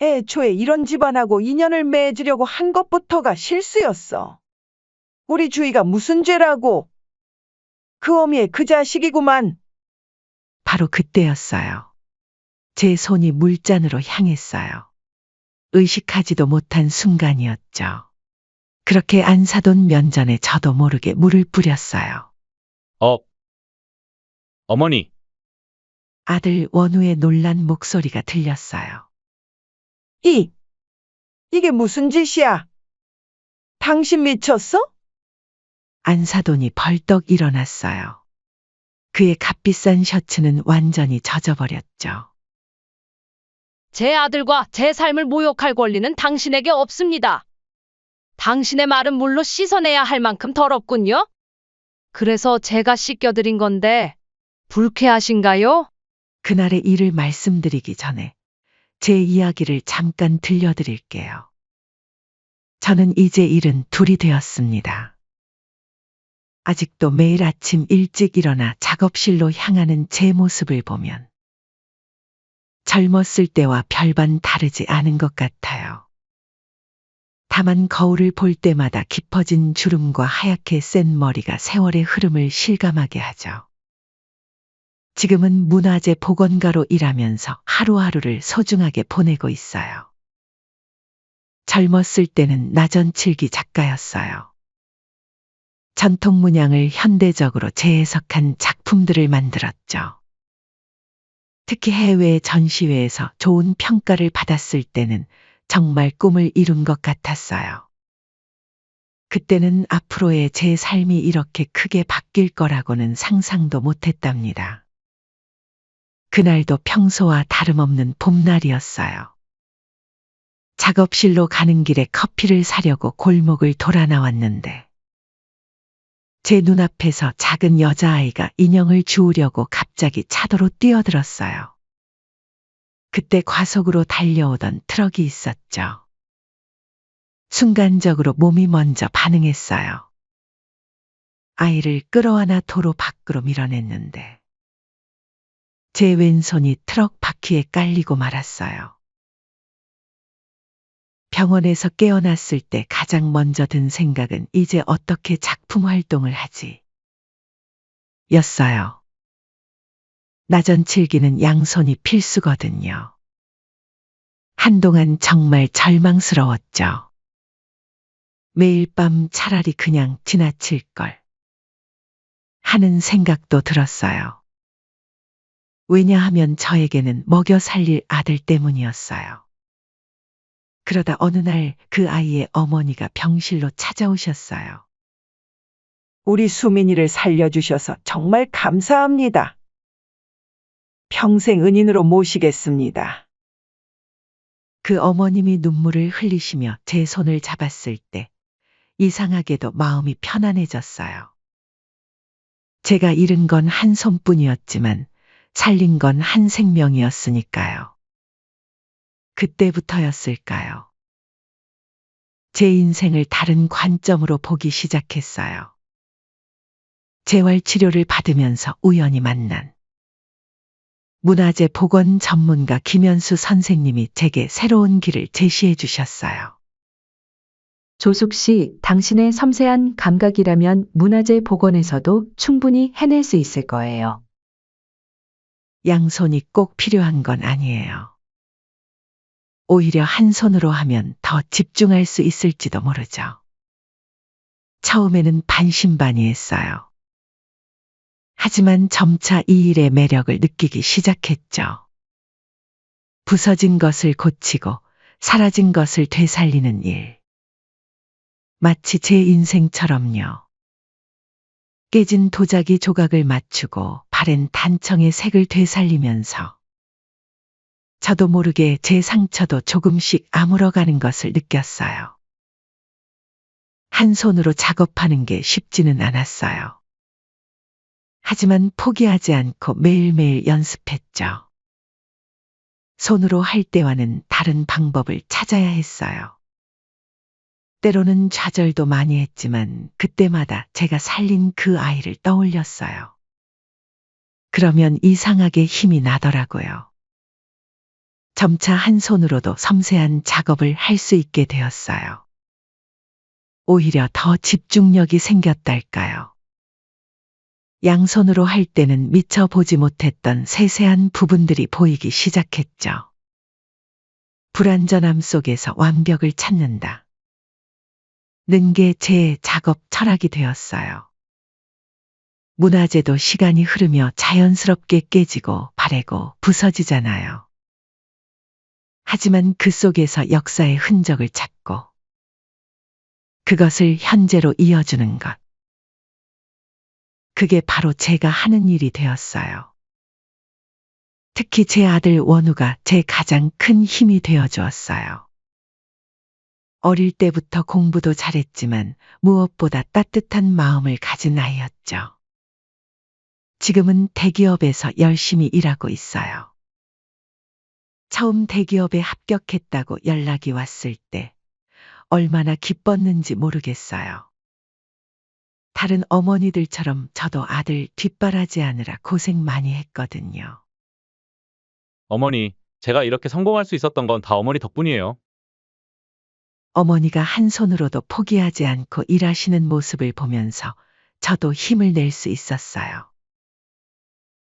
애초에 이런 집안하고 인연을 맺으려고 한 것부터가 실수였어. 우리 주희가 무슨 죄라고. 그 어미의 그 자식이구만. 바로 그때였어요. 제 손이 물잔으로 향했어요. 의식하지도 못한 순간이었죠. 그렇게 안 사돈 면전에 저도 모르게 물을 뿌렸어요. 어머니, 아들 원우의 놀란 목소리가 들렸어요. 이게 무슨 짓이야? 당신 미쳤어? 안사돈이 벌떡 일어났어요. 그의 값비싼 셔츠는 완전히 젖어버렸죠. 제 아들과 제 삶을 모욕할 권리는 당신에게 없습니다. 당신의 말은 물로 씻어내야 할 만큼 더럽군요. 그래서 제가 씻겨드린 건데 불쾌하신가요? 그날의 일을 말씀드리기 전에 제 이야기를 잠깐 들려드릴게요. 저는 이제 72이 되었습니다. 아직도 매일 아침 일찍 일어나 작업실로 향하는 제 모습을 보면 젊었을 때와 별반 다르지 않은 것 같아요. 다만 거울을 볼 때마다 깊어진 주름과 하얗게 센 머리가 세월의 흐름을 실감하게 하죠. 지금은 문화재 복원가로 일하면서 하루하루를 소중하게 보내고 있어요. 젊었을 때는 나전칠기 작가였어요. 전통 문양을 현대적으로 재해석한 작품들을 만들었죠. 특히 해외 전시회에서 좋은 평가를 받았을 때는 정말 꿈을 이룬 것 같았어요. 그때는 앞으로의 제 삶이 이렇게 크게 바뀔 거라고는 상상도 못했답니다. 그날도 평소와 다름없는 봄날이었어요. 작업실로 가는 길에 커피를 사려고 골목을 돌아 나왔는데 제 눈앞에서 작은 여자아이가 인형을 주우려고 갑자기 차도로 뛰어들었어요. 그때 과속으로 달려오던 트럭이 있었죠. 순간적으로 몸이 먼저 반응했어요. 아이를 끌어안아 도로 밖으로 밀어냈는데 제 왼손이 트럭 바퀴에 깔리고 말았어요. 병원에서 깨어났을 때 가장 먼저 든 생각은 이제 어떻게 작품 활동을 하지? 였어요. 나전칠기는 양손이 필수거든요. 한동안 정말 절망스러웠죠. 매일 밤 차라리 그냥 지나칠 걸 하는 생각도 들었어요. 왜냐하면 저에게는 먹여 살릴 아들 때문이었어요. 그러다 어느 날 그 아이의 어머니가 병실로 찾아오셨어요. 우리 수민이를 살려주셔서 정말 감사합니다. 평생 은인으로 모시겠습니다. 그 어머님이 눈물을 흘리시며 제 손을 잡았을 때 이상하게도 마음이 편안해졌어요. 제가 잃은 건 한 손뿐이었지만 살린 건 한 생명이었으니까요. 그때부터였을까요? 제 인생을 다른 관점으로 보기 시작했어요. 재활치료를 받으면서 우연히 만난 문화재 복원 전문가 김현수 선생님이 제게 새로운 길을 제시해 주셨어요. 조숙 씨, 당신의 섬세한 감각이라면 문화재 복원에서도 충분히 해낼 수 있을 거예요. 양손이 꼭 필요한 건 아니에요. 오히려 한 손으로 하면 더 집중할 수 있을지도 모르죠. 처음에는 반신반의했어요. 하지만 점차 이 일의 매력을 느끼기 시작했죠. 부서진 것을 고치고 사라진 것을 되살리는 일. 마치 제 인생처럼요. 깨진 도자기 조각을 맞추고 바랜 단청의 색을 되살리면서 저도 모르게 제 상처도 조금씩 아물어가는 것을 느꼈어요. 한 손으로 작업하는 게 쉽지는 않았어요. 하지만 포기하지 않고 매일매일 연습했죠. 손으로 할 때와는 다른 방법을 찾아야 했어요. 때로는 좌절도 많이 했지만 그때마다 제가 살린 그 아이를 떠올렸어요. 그러면 이상하게 힘이 나더라고요. 점차 한 손으로도 섬세한 작업을 할 수 있게 되었어요. 오히려 더 집중력이 생겼달까요. 양손으로 할 때는 미처 보지 못했던 세세한 부분들이 보이기 시작했죠. 불완전함 속에서 완벽을 찾는다. 는 게 제 작업 철학이 되었어요. 문화재도 시간이 흐르며 자연스럽게 깨지고 바래고 부서지잖아요. 하지만 그 속에서 역사의 흔적을 찾고 그것을 현재로 이어주는 것. 그게 바로 제가 하는 일이 되었어요. 특히 제 아들 원우가 제 가장 큰 힘이 되어 주었어요. 어릴 때부터 공부도 잘했지만 무엇보다 따뜻한 마음을 가진 아이였죠. 지금은 대기업에서 열심히 일하고 있어요. 처음 대기업에 합격했다고 연락이 왔을 때 얼마나 기뻤는지 모르겠어요. 다른 어머니들처럼 저도 아들 뒷바라지하느라 고생 많이 했거든요. 어머니, 제가 이렇게 성공할 수 있었던 건 다 어머니 덕분이에요. 어머니가 한 손으로도 포기하지 않고 일하시는 모습을 보면서 저도 힘을 낼 수 있었어요.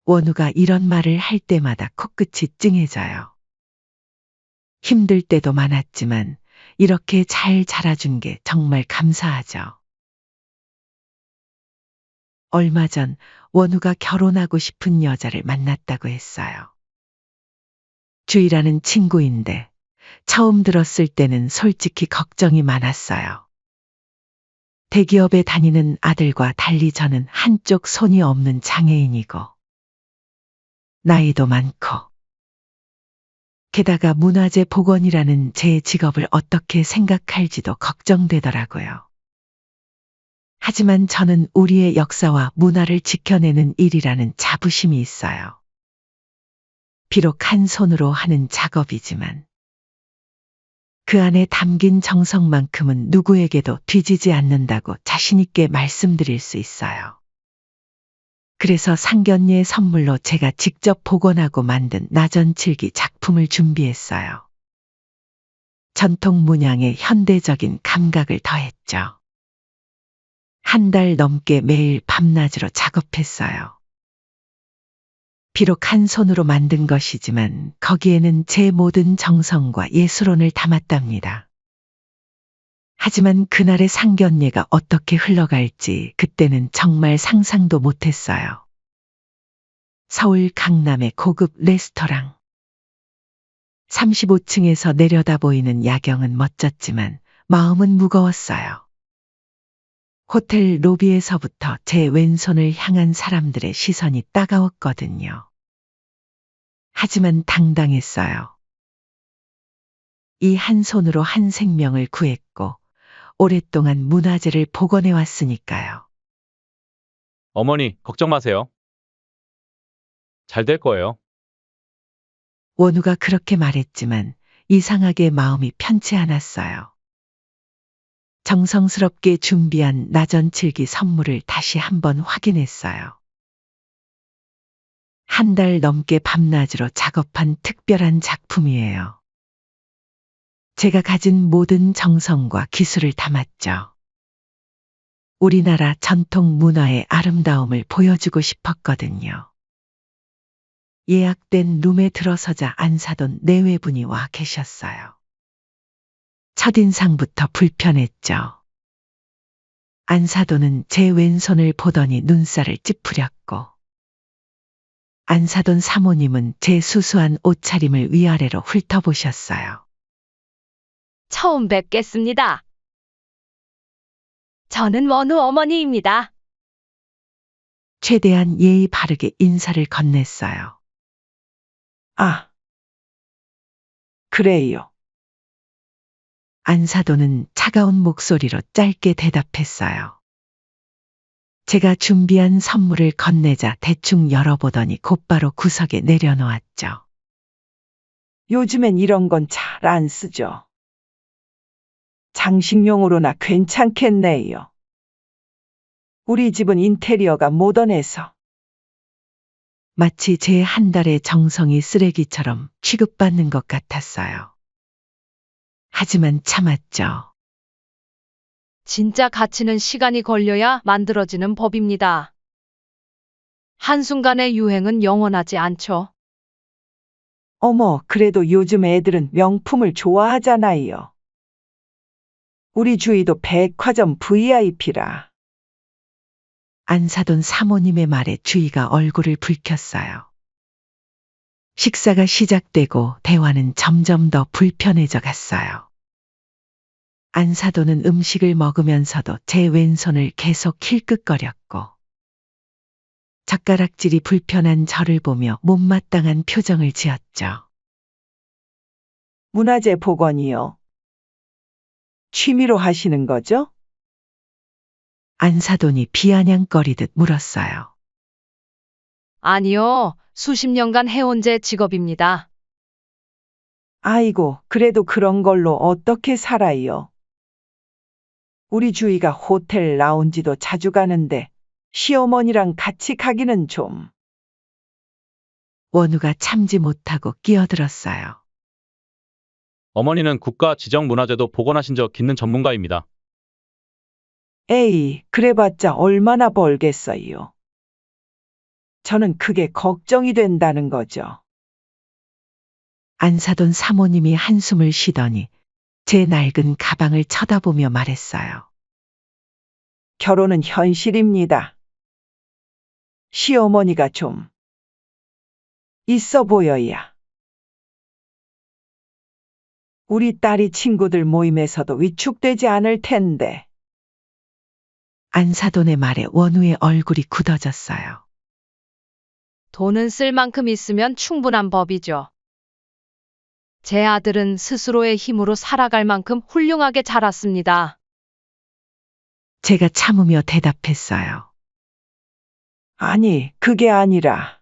원우가 이런 말을 할 때마다 코끝이 찡해져요. 힘들 때도 많았지만 이렇게 잘 자라준 게 정말 감사하죠. 얼마 전 원우가 결혼하고 싶은 여자를 만났다고 했어요. 주희라는 친구인데 처음 들었을 때는 솔직히 걱정이 많았어요. 대기업에 다니는 아들과 달리 저는 한쪽 손이 없는 장애인이고 나이도 많고 게다가 문화재 복원이라는 제 직업을 어떻게 생각할지도 걱정되더라고요. 하지만 저는 우리의 역사와 문화를 지켜내는 일이라는 자부심이 있어요. 비록 한 손으로 하는 작업이지만 그 안에 담긴 정성만큼은 누구에게도 뒤지지 않는다고 자신있게 말씀드릴 수 있어요. 그래서 상견례 선물로 제가 직접 복원하고 만든 나전칠기 작품을 준비했어요. 전통 문양에 현대적인 감각을 더했죠. 한 달 넘게 매일 밤낮으로 작업했어요. 비록 한 손으로 만든 것이지만 거기에는 제 모든 정성과 예술혼을 담았답니다. 하지만 그날의 상견례가 어떻게 흘러갈지 그때는 정말 상상도 못했어요. 서울 강남의 고급 레스토랑. 35층에서 내려다 보이는 야경은 멋졌지만 마음은 무거웠어요. 호텔 로비에서부터 제 왼손을 향한 사람들의 시선이 따가웠거든요. 하지만 당당했어요. 이 한 손으로 한 생명을 구했고 오랫동안 문화재를 복원해 왔으니까요. 어머니, 걱정 마세요. 잘 될 거예요. 원우가 그렇게 말했지만 이상하게 마음이 편치 않았어요. 정성스럽게 준비한 나전칠기 선물을 다시 한번 확인했어요. 한 달 넘게 밤낮으로 작업한 특별한 작품이에요. 제가 가진 모든 정성과 기술을 담았죠. 우리나라 전통 문화의 아름다움을 보여주고 싶었거든요. 예약된 룸에 들어서자 안사돈 내외분이 와 계셨어요. 첫인상부터 불편했죠. 안사돈은 제 왼손을 보더니 눈살을 찌푸렸고 안사돈 사모님은 제 수수한 옷차림을 위아래로 훑어보셨어요. 처음 뵙겠습니다. 저는 원우 어머니입니다. 최대한 예의 바르게 인사를 건넸어요. 아, 그래요. 안사돈은 차가운 목소리로 짧게 대답했어요. 제가 준비한 선물을 건네자 대충 열어보더니 곧바로 구석에 내려놓았죠. 요즘엔 이런 건 잘 안 쓰죠. 장식용으로나 괜찮겠네요. 우리 집은 인테리어가 모던해서. 마치 제 한 달의 정성이 쓰레기처럼 취급받는 것 같았어요. 하지만 참았죠. 진짜 가치는 시간이 걸려야 만들어지는 법입니다. 한순간의 유행은 영원하지 않죠. 어머, 그래도 요즘 애들은 명품을 좋아하잖아요. 우리 주위도 백화점 VIP라. 안사돈 사모님의 말에 주희가 얼굴을 붉혔어요. 식사가 시작되고 대화는 점점 더 불편해져 갔어요. 안사돈은 음식을 먹으면서도 제 왼손을 계속 힐끗거렸고 젓가락질이 불편한 저를 보며 못마땅한 표정을 지었죠. 문화재 복원이요. 취미로 하시는 거죠? 안사돈이 비아냥거리듯 물었어요. 아니요, 수십 년간 해온 제 직업입니다. 아이고, 그래도 그런 걸로 어떻게 살아요? 우리 주희가 호텔 라운지도 자주 가는데 시어머니랑 같이 가기는 좀. 원우가 참지 못하고 끼어들었어요. 어머니는 국가 지정 문화재도 복원하신 적 있는 전문가입니다. 에이, 그래봤자 얼마나 벌겠어요. 저는 그게 걱정이 된다는 거죠. 안사돈 사모님이 한숨을 쉬더니 제 낡은 가방을 쳐다보며 말했어요. 결혼은 현실입니다. 시어머니가 좀 있어 보여야. 우리 딸이 친구들 모임에서도 위축되지 않을 텐데. 안사돈의 말에 원우의 얼굴이 굳어졌어요. 돈은 쓸 만큼 있으면 충분한 법이죠. 제 아들은 스스로의 힘으로 살아갈 만큼 훌륭하게 자랐습니다. 제가 참으며 대답했어요. 아니, 그게 아니라.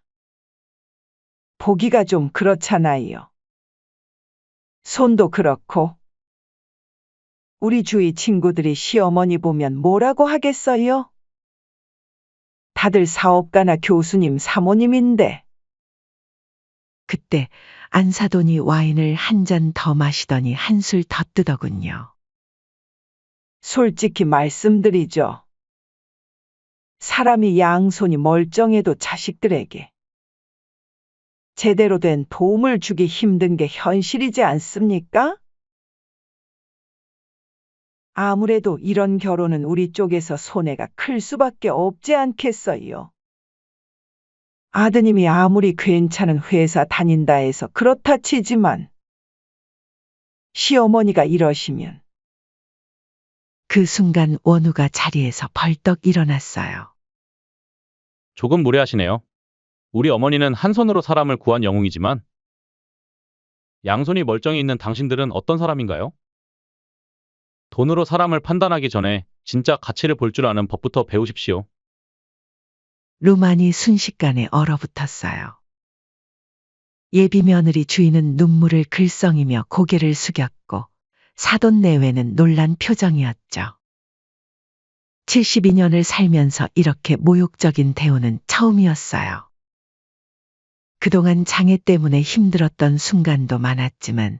보기가 좀 그렇잖아요. 손도 그렇고. 우리 주위 친구들이 시어머니 보면 뭐라고 하겠어요? 다들 사업가나 교수님, 사모님인데. 그때 안사돈이 와인을 한 잔 더 마시더니 한술 더 뜨더군요. 솔직히 말씀드리죠. 사람이 양손이 멀쩡해도 자식들에게 제대로 된 도움을 주기 힘든 게 현실이지 않습니까? 아무래도 이런 결혼은 우리 쪽에서 손해가 클 수밖에 없지 않겠어요. 아드님이 아무리 괜찮은 회사 다닌다 해서 그렇다 치지만 시어머니가 이러시면 그 순간 원우가 자리에서 벌떡 일어났어요. 조금 무례하시네요. 우리 어머니는 한 손으로 사람을 구한 영웅이지만 양손이 멀쩡히 있는 당신들은 어떤 사람인가요? 돈으로 사람을 판단하기 전에 진짜 가치를 볼 줄 아는 법부터 배우십시오. 루만이 순식간에 얼어붙었어요. 예비 며느리 주인은 눈물을 글썽이며 고개를 숙였고 사돈 내외는 놀란 표정이었죠. 72년을 살면서 이렇게 모욕적인 대우는 처음이었어요. 그동안 장애 때문에 힘들었던 순간도 많았지만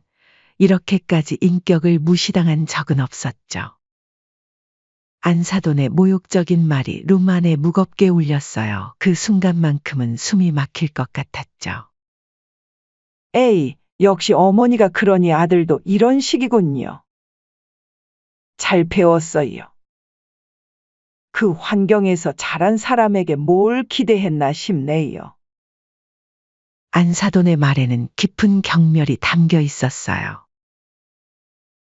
이렇게까지 인격을 무시당한 적은 없었죠. 안사돈의 모욕적인 말이 루만에 무겁게 울렸어요. 그 순간만큼은 숨이 막힐 것 같았죠. 에이, 역시 어머니가 그러니 아들도 이런 식이군요. 잘 배웠어요. 그 환경에서 자란 사람에게 뭘 기대했나 싶네요. 안사돈의 말에는 깊은 경멸이 담겨 있었어요.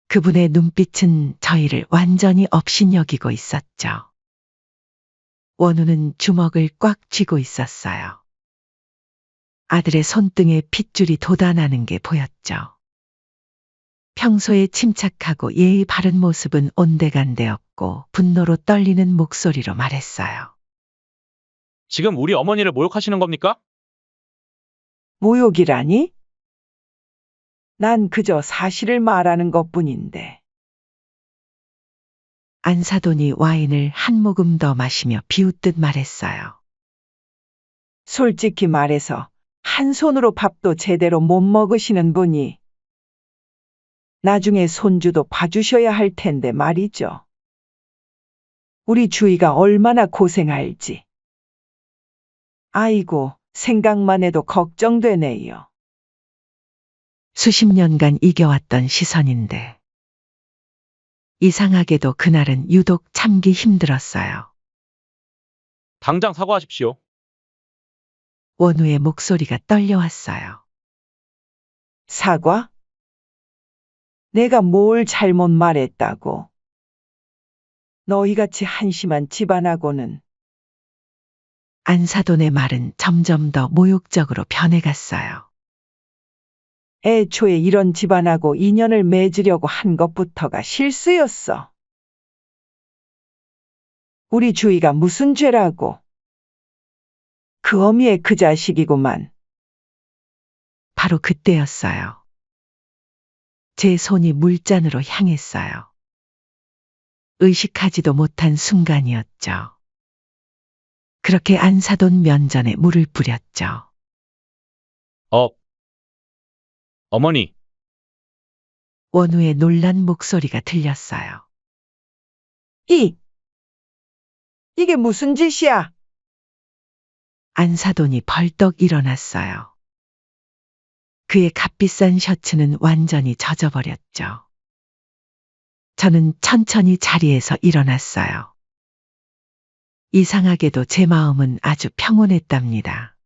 그분의 눈빛은 저희를 완전히 업신여기고 있었죠. 원우는 주먹을 꽉 쥐고 있었어요. 아들의 손등에 핏줄이 돋아나는 게 보였죠. 평소에 침착하고 예의 바른 모습은 온데간데없고 분노로 떨리는 목소리로 말했어요. 지금 우리 어머니를 모욕하시는 겁니까? 모욕이라니? 난 그저 사실을 말하는 것뿐인데. 안사돈이 와인을 한 모금 더 마시며 비웃듯 말했어요. 솔직히 말해서 한 손으로 밥도 제대로 못 먹으시는 분이 나중에 손주도 봐주셔야 할 텐데 말이죠. 우리 주희가 얼마나 고생할지. 아이고, 생각만 해도 걱정되네요. 수십 년간 이겨왔던 시선인데 이상하게도 그날은 유독 참기 힘들었어요. 당장 사과하십시오. 원우의 목소리가 떨려왔어요. 사과? 내가 뭘 잘못 말했다고. 너희같이 한심한 집안하고는. 안사돈의 말은 점점 더 모욕적으로 변해갔어요. 애초에 이런 집안하고 인연을 맺으려고 한 것부터가 실수였어. 우리 주희가 무슨 죄라고. 그 어미의 그 자식이구만. 바로 그때였어요. 제 손이 물잔으로 향했어요. 의식하지도 못한 순간이었죠. 그렇게 안사돈 면전에 물을 뿌렸죠. 어머니, 원우의 놀란 목소리가 들렸어요. 이게 무슨 짓이야? 안사돈이 벌떡 일어났어요. 그의 값비싼 셔츠는 완전히 젖어버렸죠. 저는 천천히 자리에서 일어났어요. 이상하게도 제 마음은 아주 평온했답니다.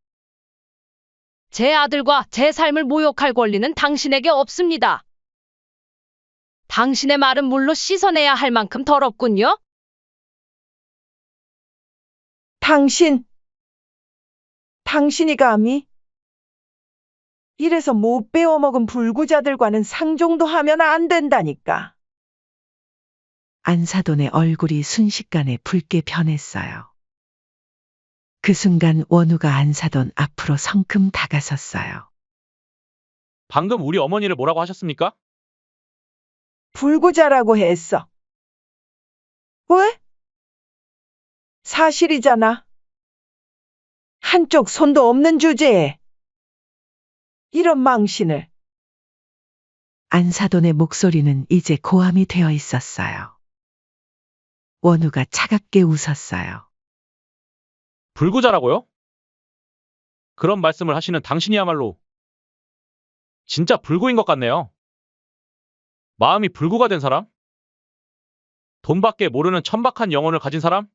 제 아들과 제 삶을 모욕할 권리는 당신에게 없습니다. 당신의 말은 물로 씻어내야 할 만큼 더럽군요. 당신이 감히? 이래서 못 배워먹은 불구자들과는 상종도 하면 안 된다니까. 안사돈의 얼굴이 순식간에 붉게 변했어요. 그 순간 원우가 안사돈 앞으로 성큼 다가섰어요. 방금 우리 어머니를 뭐라고 하셨습니까? 불구자라고 했어. 왜? 사실이잖아. 한쪽 손도 없는 주제에 이런 망신을. 안사돈의 목소리는 이제 고함이 되어 있었어요. 원우가 차갑게 웃었어요. 불구자라고요? 그런 말씀을 하시는 당신이야말로 진짜 불구인 것 같네요. 마음이 불구가 된 사람? 돈밖에 모르는 천박한 영혼을 가진 사람?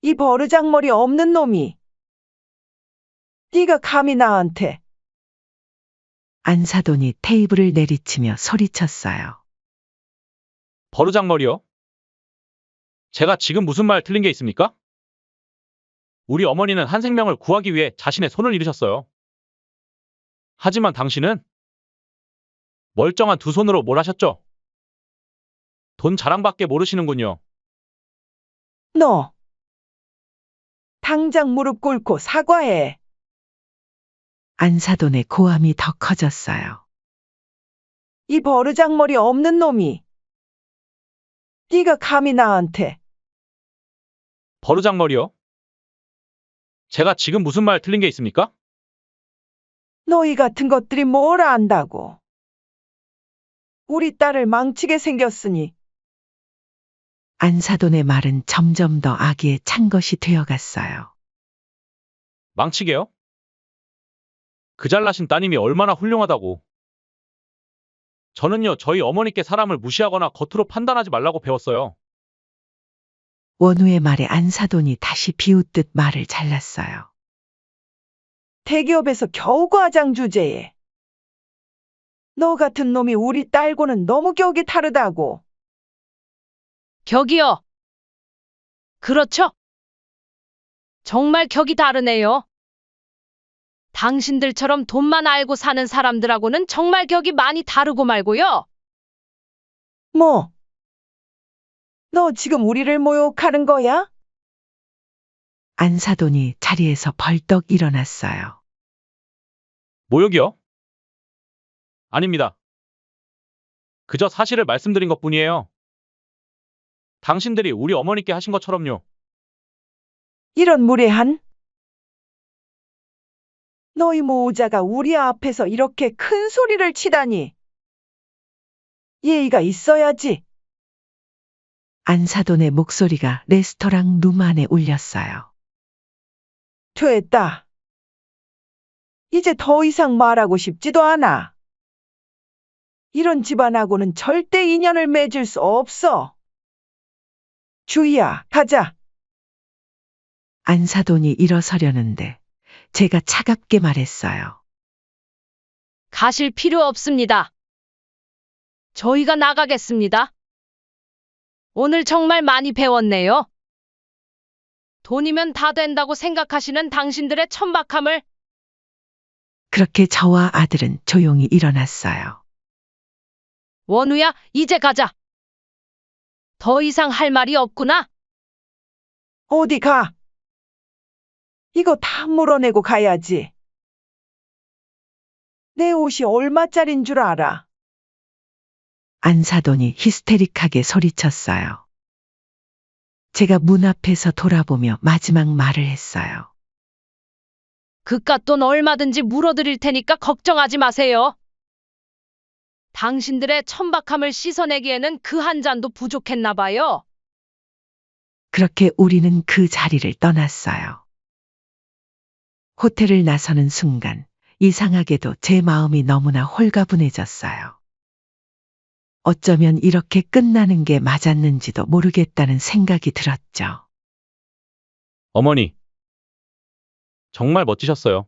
이 버르장머리 없는 놈이. 네가 감히 나한테. 안사돈이 테이블을 내리치며 소리쳤어요. 버르장머리요? 제가 지금 무슨 말 틀린 게 있습니까? 우리 어머니는 한 생명을 구하기 위해 자신의 손을 잃으셨어요. 하지만 당신은 멀쩡한 두 손으로 뭘 하셨죠? 돈 자랑밖에 모르시는군요. 너. 당장 무릎 꿇고 사과해. 안사돈의 고함이 더 커졌어요. 이 버르장머리 없는 놈이. 네가 감히 나한테. 버르장머리요? 제가 지금 무슨 말 틀린 게 있습니까? 너희 같은 것들이 뭘 안다고. 우리 딸을 망치게 생겼으니. 안사돈의 말은 점점 더 악의에 찬 것이 되어갔어요. 망치게요? 그 잘나신 따님이 얼마나 훌륭하다고. 저는요, 저희 어머니께 사람을 무시하거나 겉으로 판단하지 말라고 배웠어요. 원우의 말에 안사돈이 다시 비웃듯 말을 잘랐어요. 대기업에서 겨우 과장 주제에. 너 같은 놈이 우리 딸고는 너무 격이 다르다고. 격이요. 그렇죠? 정말 격이 다르네요. 당신들처럼 돈만 알고 사는 사람들하고는 정말 격이 많이 다르고 말고요. 뭐? 너 지금 우리를 모욕하는 거야? 안사돈이 자리에서 벌떡 일어났어요. 모욕이요? 아닙니다. 그저 사실을 말씀드린 것뿐이에요. 당신들이 우리 어머니께 하신 것처럼요. 이런 무례한? 너희 모자가 우리 앞에서 이렇게 큰 소리를 치다니. 예의가 있어야지. 안사돈의 목소리가 레스토랑 룸 안에 울렸어요. 됐다. 이제 더 이상 말하고 싶지도 않아. 이런 집안하고는 절대 인연을 맺을 수 없어. 주희야, 가자. 안사돈이 일어서려는데 제가 차갑게 말했어요. 가실 필요 없습니다. 저희가 나가겠습니다. 오늘 정말 많이 배웠네요. 돈이면 다 된다고 생각하시는 당신들의 천박함을. 그렇게 저와 아들은 조용히 일어났어요. 원우야, 이제 가자. 더 이상 할 말이 없구나. 어디 가? 이거 다 물어내고 가야지. 내 옷이 얼마짜린 줄 알아? 안사돈이 히스테릭하게 소리쳤어요. 제가 문 앞에서 돌아보며 마지막 말을 했어요. 그깟 돈 얼마든지 물어드릴 테니까 걱정하지 마세요. 당신들의 천박함을 씻어내기에는 그 한 잔도 부족했나 봐요. 그렇게 우리는 그 자리를 떠났어요. 호텔을 나서는 순간 이상하게도 제 마음이 너무나 홀가분해졌어요. 어쩌면 이렇게 끝나는 게 맞았는지도 모르겠다는 생각이 들었죠. 어머니, 정말 멋지셨어요.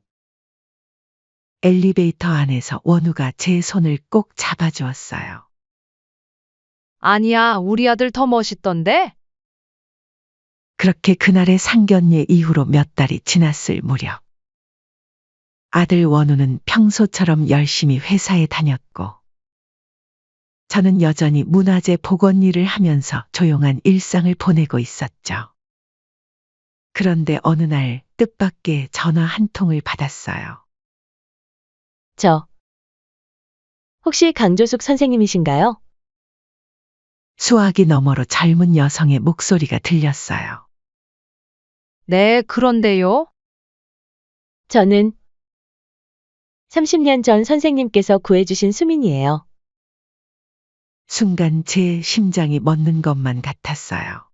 엘리베이터 안에서 원우가 제 손을 꼭 잡아주었어요. 아니야, 우리 아들 더 멋있던데? 그렇게 그날의 상견례 이후로 몇 달이 지났을 무렵 아들 원우는 평소처럼 열심히 회사에 다녔고 저는 여전히 문화재 복원 일을 하면서 조용한 일상을 보내고 있었죠. 그런데 어느 날 뜻밖의 전화 한 통을 받았어요. 혹시 강조숙 선생님이신가요? 수화기 너머로 젊은 여성의 목소리가 들렸어요. 네, 그런데요. 저는 30년 전 선생님께서 구해주신 수민이에요. 순간 제 심장이 멎는 것만 같았어요.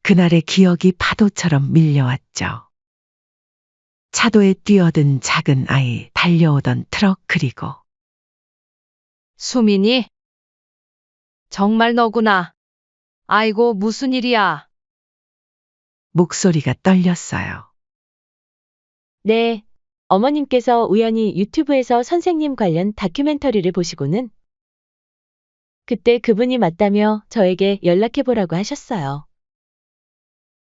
그날의 기억이 파도처럼 밀려왔죠. 차도에 뛰어든 작은 아이, 달려오던 트럭, 그리고 수민이? 정말 너구나. 아이고, 무슨 일이야. 목소리가 떨렸어요. 네, 어머님께서 우연히 유튜브에서 선생님 관련 다큐멘터리를 보시고는 그때 그분이 맞다며 저에게 연락해보라고 하셨어요.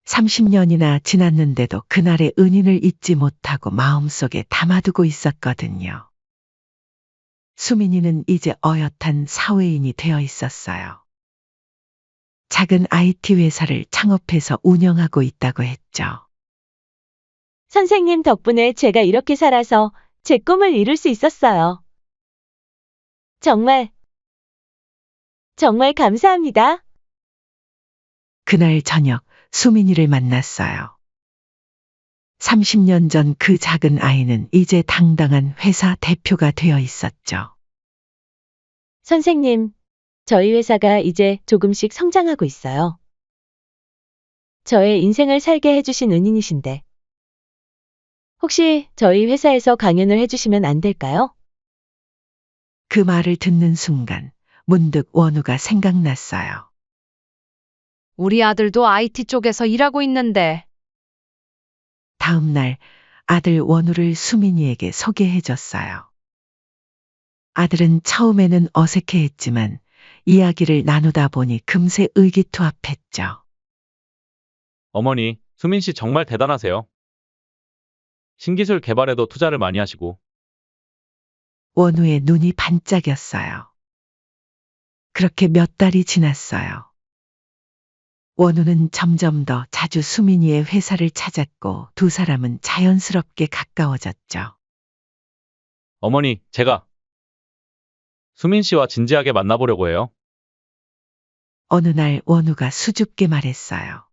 30년이나 지났는데도 그날의 은인을 잊지 못하고 마음속에 담아두고 있었거든요. 수민이는 이제 어엿한 사회인이 되어 있었어요. 작은 IT 회사를 창업해서 운영하고 있다고 했죠. 선생님 덕분에 제가 이렇게 살아서 제 꿈을 이룰 수 있었어요. 정말 감사합니다. 그날 저녁 수민이를 만났어요. 30년 전 그 작은 아이는 이제 당당한 회사 대표가 되어 있었죠. 선생님, 저희 회사가 이제 조금씩 성장하고 있어요. 저의 인생을 살게 해주신 은인이신데 혹시 저희 회사에서 강연을 해주시면 안 될까요? 그 말을 듣는 순간 문득 원우가 생각났어요. 우리 아들도 IT 쪽에서 일하고 있는데. 다음 날 아들 원우를 수민이에게 소개해줬어요. 아들은 처음에는 어색해했지만 이야기를 나누다 보니 금세 의기투합했죠. 어머니, 수민 씨 정말 대단하세요. 신기술 개발에도 투자를 많이 하시고. 원우의 눈이 반짝였어요. 그렇게 몇 달이 지났어요. 원우는 점점 더 자주 수민이의 회사를 찾았고 두 사람은 자연스럽게 가까워졌죠. 어머니, 제가 수민 씨와 진지하게 만나보려고 해요. 어느 날 원우가 수줍게 말했어요.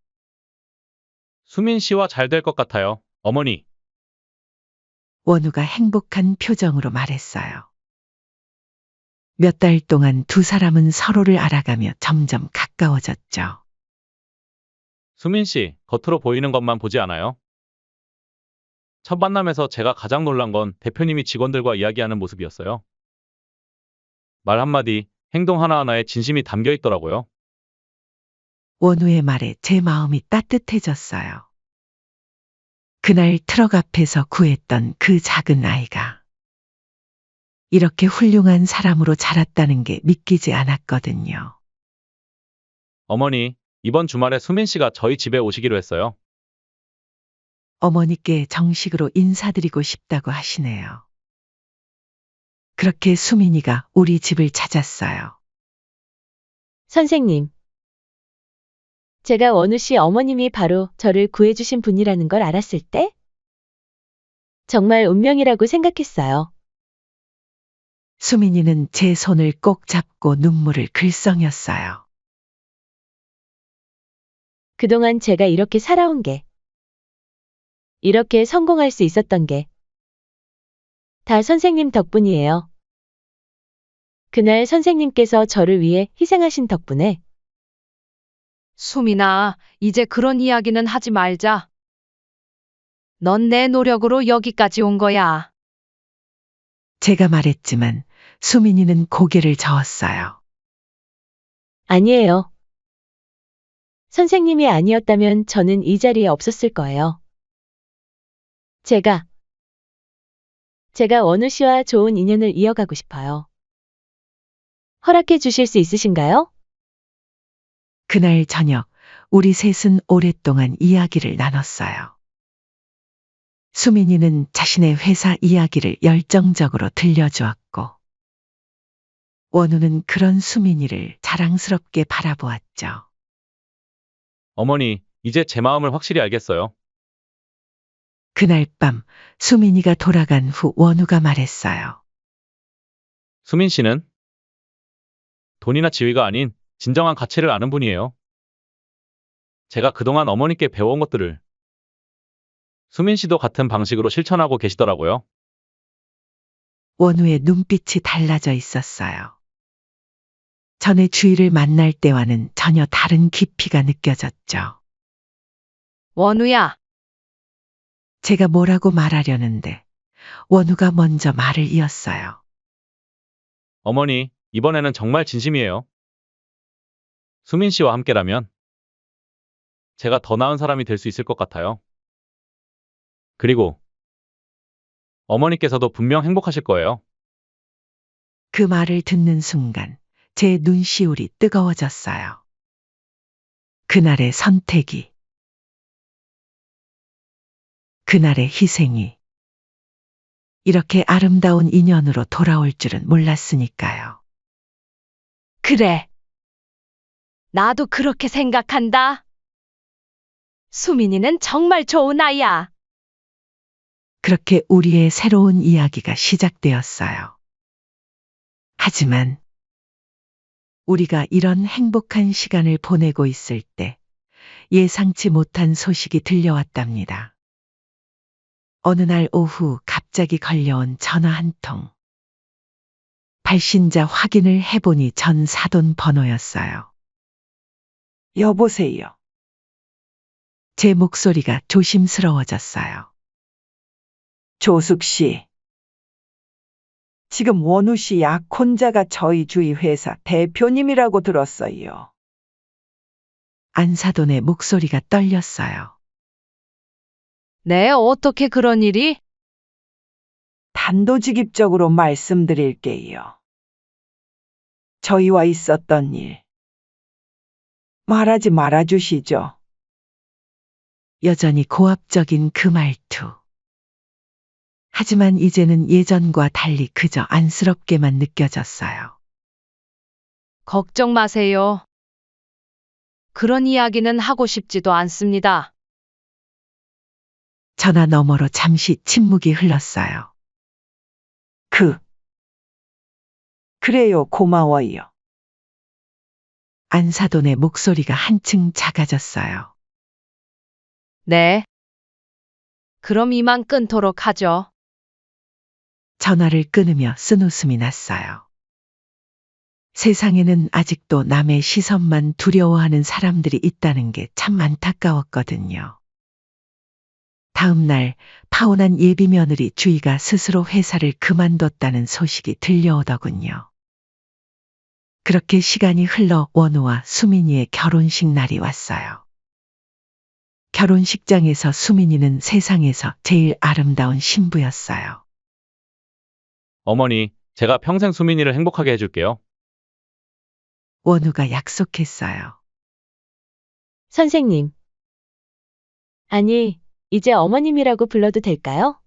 수민 씨와 잘 될 것 같아요, 어머니. 원우가 행복한 표정으로 말했어요. 몇 달 동안 두 사람은 서로를 알아가며 점점 가까워졌죠. 수민 씨, 겉으로 보이는 것만 보지 않아요? 첫 만남에서 제가 가장 놀란 건 대표님이 직원들과 이야기하는 모습이었어요. 말 한마디, 행동 하나하나에 진심이 담겨 있더라고요. 원우의 말에 제 마음이 따뜻해졌어요. 그날 트럭 앞에서 구했던 그 작은 아이가 이렇게 훌륭한 사람으로 자랐다는 게 믿기지 않았거든요. 어머니, 이번 주말에 수민 씨가 저희 집에 오시기로 했어요. 어머니께 정식으로 인사드리고 싶다고 하시네요. 그렇게 수민이가 우리 집을 찾았어요. 선생님. 제가 원우 씨 어머님이 바로 저를 구해주신 분이라는 걸 알았을 때 정말 운명이라고 생각했어요. 수민이는 제 손을 꼭 잡고 눈물을 글썽였어요. 그동안 제가 이렇게 살아온 게, 이렇게 성공할 수 있었던 게 다 선생님 덕분이에요. 그날 선생님께서 저를 위해 희생하신 덕분에 수민아, 이제 그런 이야기는 하지 말자. 넌 내 노력으로 여기까지 온 거야. 제가 말했지만 수민이는 고개를 저었어요. 아니에요. 선생님이 아니었다면 저는 이 자리에 없었을 거예요. 제가 원우 씨와 좋은 인연을 이어가고 싶어요. 허락해 주실 수 있으신가요? 그날 저녁 우리 셋은 오랫동안 이야기를 나눴어요. 수민이는 자신의 회사 이야기를 열정적으로 들려주었고 원우는 그런 수민이를 자랑스럽게 바라보았죠. 어머니, 이제 제 마음을 확실히 알겠어요. 그날 밤 수민이가 돌아간 후 원우가 말했어요. 수민 씨는 돈이나 지위가 아닌 진정한 가치를 아는 분이에요. 제가 그동안 어머니께 배워온 것들을 수민 씨도 같은 방식으로 실천하고 계시더라고요. 원우의 눈빛이 달라져 있었어요. 전에 주위를 만날 때와는 전혀 다른 깊이가 느껴졌죠. 원우야, 제가 뭐라고 말하려는데 원우가 먼저 말을 이었어요. 어머니, 이번에는 정말 진심이에요. 수민 씨와 함께라면 제가 더 나은 사람이 될 수 있을 것 같아요. 그리고 어머니께서도 분명 행복하실 거예요. 그 말을 듣는 순간 제 눈시울이 뜨거워졌어요. 그날의 선택이, 그날의 희생이 이렇게 아름다운 인연으로 돌아올 줄은 몰랐으니까요. 그래. 나도 그렇게 생각한다. 수민이는 정말 좋은 아이야. 그렇게 우리의 새로운 이야기가 시작되었어요. 하지만 우리가 이런 행복한 시간을 보내고 있을 때 예상치 못한 소식이 들려왔답니다. 어느 날 오후 갑자기 걸려온 전화 한 통. 발신자 확인을 해보니 전 사돈 번호였어요. 여보세요. 제 목소리가 조심스러워졌어요. 조숙 씨. 지금 원우 씨 약혼자가 저희 주위 회사 대표님이라고 들었어요. 안사돈의 목소리가 떨렸어요. 네, 어떻게 그런 일이? 단도직입적으로 말씀드릴게요. 저희와 있었던 일. 말하지 말아주시죠. 여전히 고압적인 그 말투. 하지만 이제는 예전과 달리 그저 안쓰럽게만 느껴졌어요. 걱정 마세요. 그런 이야기는 하고 싶지도 않습니다. 전화 너머로 잠시 침묵이 흘렀어요. 그래요, 고마워요. 안사돈의 목소리가 한층 작아졌어요. 네. 그럼 이만 끊도록 하죠. 전화를 끊으며 쓴웃음이 났어요. 세상에는 아직도 남의 시선만 두려워하는 사람들이 있다는 게 참 안타까웠거든요. 다음 날 파혼한 예비 며느리 주희가 스스로 회사를 그만뒀다는 소식이 들려오더군요. 그렇게 시간이 흘러 원우와 수민이의 결혼식 날이 왔어요. 결혼식장에서 수민이는 세상에서 제일 아름다운 신부였어요. 어머니, 제가 평생 수민이를 행복하게 해줄게요. 원우가 약속했어요. 선생님. 아니, 이제 어머님이라고 불러도 될까요?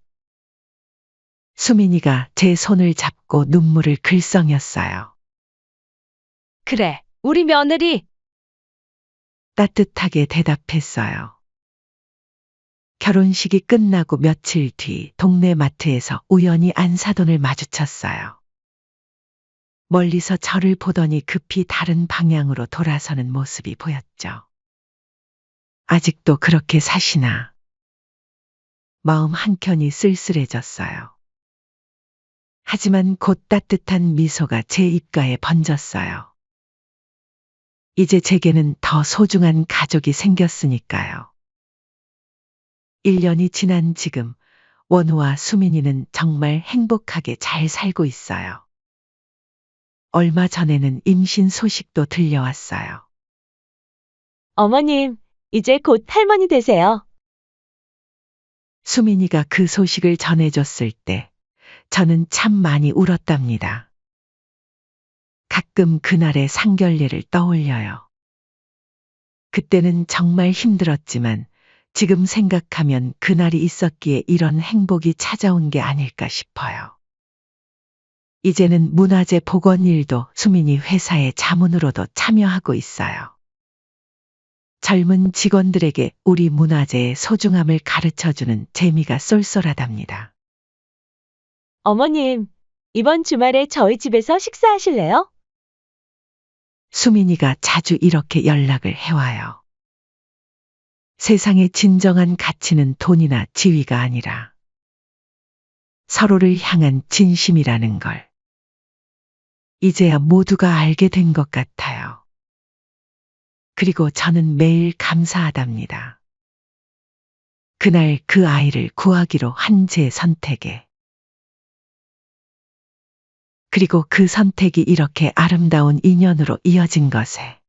수민이가 제 손을 잡고 눈물을 글썽였어요. 그래, 우리 며느리. 따뜻하게 대답했어요. 결혼식이 끝나고 며칠 뒤 동네 마트에서 우연히 안사돈을 마주쳤어요. 멀리서 저를 보더니 급히 다른 방향으로 돌아서는 모습이 보였죠. 아직도 그렇게 사시나? 마음 한켠이 쓸쓸해졌어요. 하지만 곧 따뜻한 미소가 제 입가에 번졌어요. 이제 제게는 더 소중한 가족이 생겼으니까요. 1년이 지난 지금 원우와 수민이는 정말 행복하게 잘 살고 있어요. 얼마 전에는 임신 소식도 들려왔어요. 어머님, 이제 곧 할머니 되세요. 수민이가 그 소식을 전해줬을 때 저는 참 많이 울었답니다. 가끔 그날의 상견례를 떠올려요. 그때는 정말 힘들었지만 지금 생각하면 그날이 있었기에 이런 행복이 찾아온 게 아닐까 싶어요. 이제는 문화재 복원 일도 수민이 회사의 자문으로도 참여하고 있어요. 젊은 직원들에게 우리 문화재의 소중함을 가르쳐주는 재미가 쏠쏠하답니다. 어머님, 이번 주말에 저희 집에서 식사하실래요? 수민이가 자주 이렇게 연락을 해와요. 세상의 진정한 가치는 돈이나 지위가 아니라 서로를 향한 진심이라는 걸 이제야 모두가 알게 된 것 같아요. 그리고 저는 매일 감사하답니다. 그날 그 아이를 구하기로 한 제 선택에. 그리고 그 선택이 이렇게 아름다운 인연으로 이어진 것에.